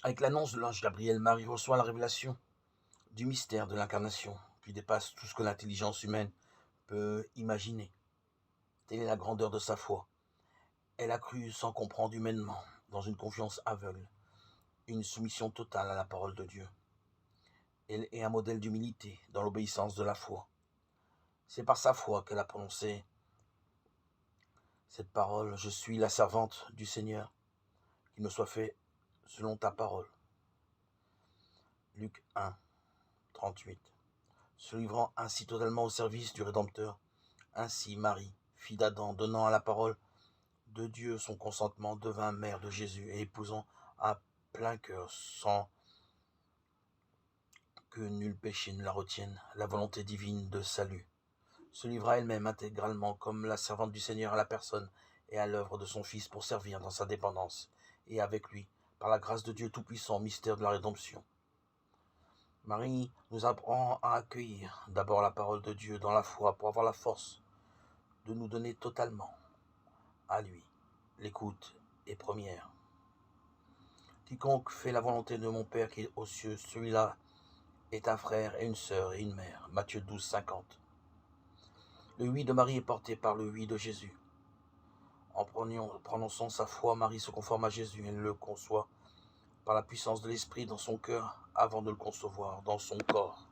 Avec l'annonce de l'ange Gabriel, Marie reçoit la révélation du mystère de l'incarnation qui dépasse tout ce que l'intelligence humaine peut imaginer. Telle est la grandeur de sa foi. Elle a cru sans comprendre humainement, dans une confiance aveugle, une soumission totale à la parole de Dieu. Elle est un modèle d'humilité dans l'obéissance de la foi. C'est par sa foi qu'elle a prononcé cette parole: je suis la servante du Seigneur, qu'il me soit fait selon ta parole. Luc 1, 38. Se livrant ainsi totalement au service du Rédempteur, ainsi Marie, fille d'Adam, donnant à la parole de Dieu son consentement, devint mère de Jésus et épousant à plein cœur, sans que nul péché ne la retienne, la volonté divine de salut. Se livra elle-même intégralement comme la servante du Seigneur à la personne et à l'œuvre de son Fils pour servir dans sa dépendance, et avec lui, par la grâce de Dieu Tout-Puissant, au mystère de la rédemption. Marie nous apprend à accueillir d'abord la parole de Dieu dans la foi pour avoir la force de nous donner totalement à lui. L'écoute est première. Quiconque fait la volonté de mon Père qui est aux cieux, celui-là est un frère et une sœur et une mère. Matthieu 12, 50. Le oui de Marie est porté par le oui de Jésus. En prononçant sa foi, Marie se conforme à Jésus. Elle le conçoit par la puissance de l'Esprit dans son cœur avant de le concevoir dans son corps.